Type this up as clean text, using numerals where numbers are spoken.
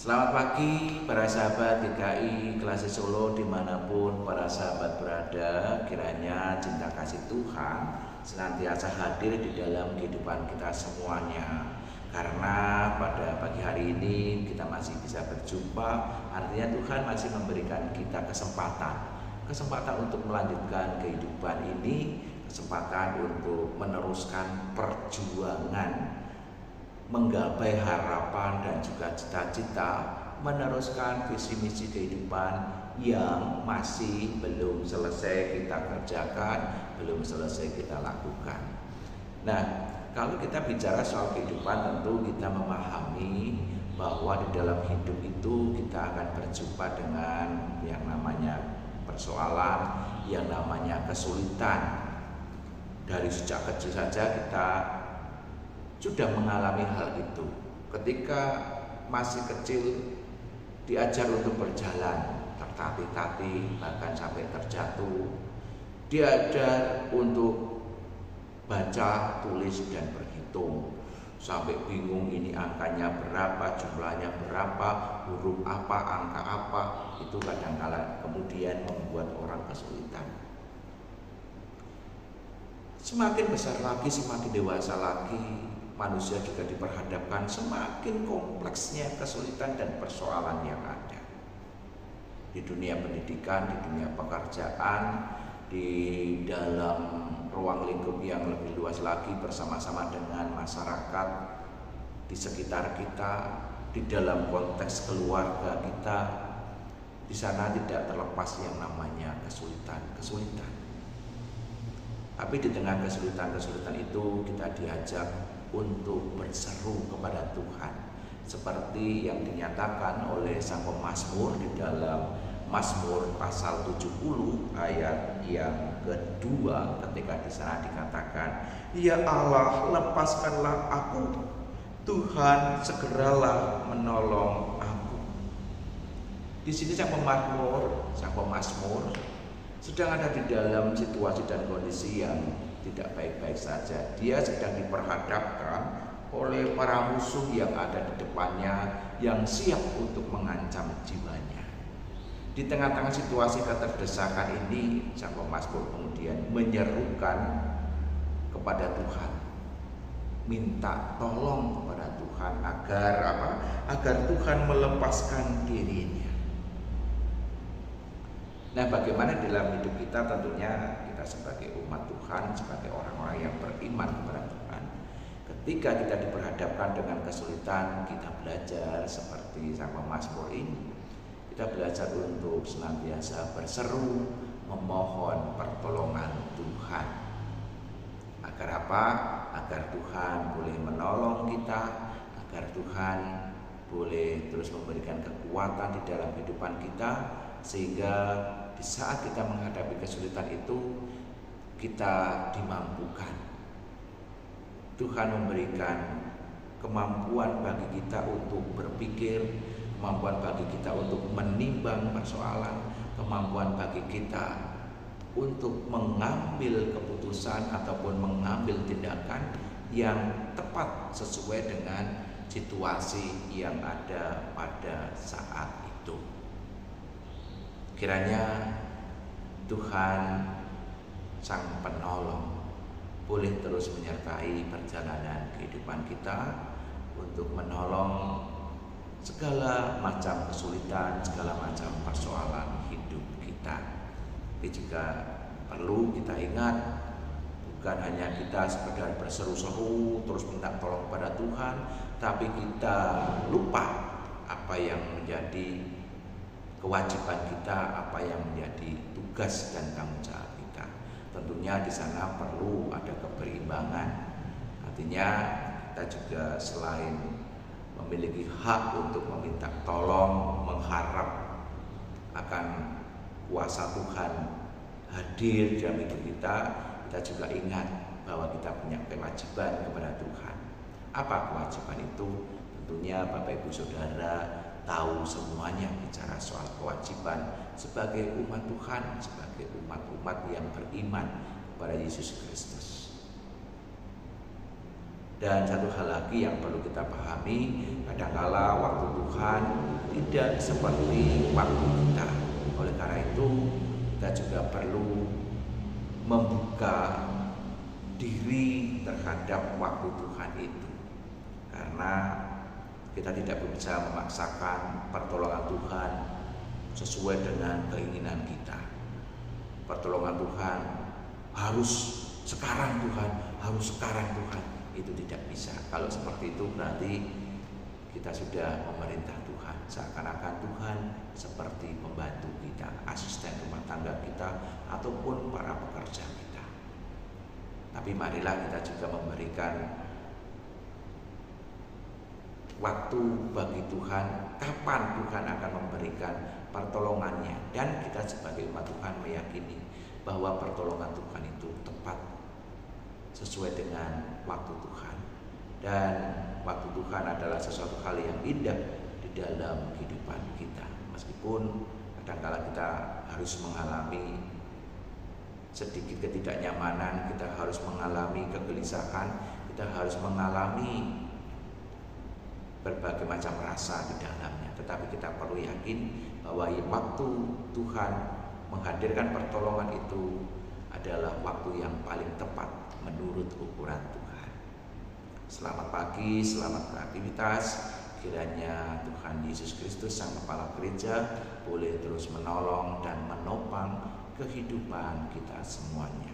Selamat pagi para sahabat GKI Kelasi Solo dimanapun para sahabat berada. Kiranya cinta kasih Tuhan senantiasa hadir di dalam kehidupan kita semuanya. Karena pada pagi hari ini kita masih bisa berjumpa, artinya Tuhan masih memberikan kita kesempatan untuk melanjutkan kehidupan ini, kesempatan untuk meneruskan perjuangan menggapai harapan dan juga cita-cita, meneruskan visi misi kehidupan yang masih belum selesai kita kerjakan, belum selesai kita lakukan. Nah, kalau kita bicara soal kehidupan, tentu kita memahami bahwa di dalam hidup itu kita akan berjumpa dengan yang namanya persoalan, yang namanya kesulitan. Dari sejak kecil saja kita sudah mengalami hal itu. Ketika masih kecil diajar untuk berjalan, tertatih-tatih, bahkan sampai terjatuh. Diajar untuk baca, tulis, dan berhitung, sampai bingung ini angkanya berapa, jumlahnya berapa, huruf apa, angka apa. Itu kadang-kala kemudian membuat orang kesulitan. Semakin besar lagi, semakin dewasa lagi, manusia juga diperhadapkan semakin kompleksnya kesulitan dan persoalan yang ada di dunia pendidikan, di dunia pekerjaan, di dalam ruang lingkup yang lebih luas lagi bersama-sama dengan masyarakat di sekitar kita, di dalam konteks keluarga kita. Di sana tidak terlepas yang namanya kesulitan. Tapi di tengah kesulitan itu kita diajak untuk berseru kepada Tuhan, seperti yang dinyatakan oleh sang pemazmur di dalam Mazmur pasal 70 ayat yang kedua, ketika di sana dikatakan, "Ya Allah, lepaskanlah aku, Tuhan segeralah menolong aku." Di sini sang pemazmur sedang ada di dalam situasi dan kondisi yang tidak baik-baik saja. Dia sedang diperhadapkan oleh para musuh yang ada di depannya, yang siap untuk mengancam jiwanya. Di tengah-tengah situasi keterdesakan ini, sang pemazmur kemudian menyerukan kepada Tuhan, minta tolong kepada Tuhan agar Tuhan melepaskan dirinya. Nah, bagaimana dalam hidup kita? Tentunya kita sebagai umat Tuhan, sebagai orang-orang yang beriman kepada Tuhan, ketika kita diperhadapkan dengan kesulitan, kita belajar seperti sang pemazmur ini. Kita belajar untuk senantiasa berseru, memohon pertolongan Tuhan. Agar apa? Agar Tuhan boleh menolong kita, agar Tuhan boleh terus memberikan kekuatan di dalam kehidupan kita, sehingga di saat kita menghadapi kesulitan itu kita dimampukan. Tuhan memberikan kemampuan bagi kita untuk berpikir, kemampuan bagi kita untuk menimbang persoalan, kemampuan bagi kita untuk mengambil keputusan ataupun mengambil tindakan yang tepat sesuai dengan situasi yang ada pada saat itu. Kiranya Tuhan sang penolong boleh terus menyertai perjalanan kehidupan kita untuk menolong segala macam kesulitan, segala macam persoalan hidup kita. Tapi juga perlu kita ingat, bukan hanya kita sekedar berseru-seru terus minta tolong kepada Tuhan, tapi kita lupa apa yang menjadi kewajiban kita, apa yang menjadi tugas dan tanggung jawab kita. Tentunya di sana perlu ada keberimbangan. Artinya kita juga selain memiliki hak untuk meminta tolong, mengharap akan kuasa Tuhan hadir dalam hidup kita, kita juga ingat bahwa kita punya kewajiban kepada Tuhan. Apa kewajiban itu? Tentunya Bapak Ibu Saudara tahu semuanya bicara soal kewajiban sebagai umat Tuhan, sebagai umat-umat yang beriman kepada Yesus Kristus. Dan satu hal lagi yang perlu kita pahami, kadangkala waktu Tuhan tidak seperti waktu kita. Oleh karena itu kita juga perlu membuka diri terhadap waktu Tuhan itu, karena kita tidak bisa memaksakan pertolongan Tuhan sesuai dengan keinginan kita. Pertolongan Tuhan harus sekarang, Tuhan harus sekarang, Tuhan, itu tidak bisa. Kalau seperti itu berarti kita sudah memerintah Tuhan, seakan-akan Tuhan seperti pembantu kita, asisten rumah tangga kita, ataupun para pekerja kita. Tapi marilah kita juga memberikan waktu bagi Tuhan, kapan Tuhan akan memberikan pertolongannya. Dan kita sebagai umat Tuhan meyakini bahwa pertolongan Tuhan itu tepat sesuai dengan waktu Tuhan. Dan waktu Tuhan adalah sesuatu hal yang indah di dalam kehidupan kita. Meskipun kadang-kala kita harus mengalami sedikit ketidaknyamanan, kita harus mengalami kegelisahan, kita harus mengalami berbagai macam rasa di dalamnya. Tetapi kita perlu yakin bahwa waktu Tuhan menghadirkan pertolongan itu adalah waktu yang paling tepat menurut ukuran Tuhan. Selamat pagi, selamat beraktivitas. Kiranya Tuhan Yesus Kristus Sang Kepala Gereja boleh terus menolong dan menopang kehidupan kita semuanya.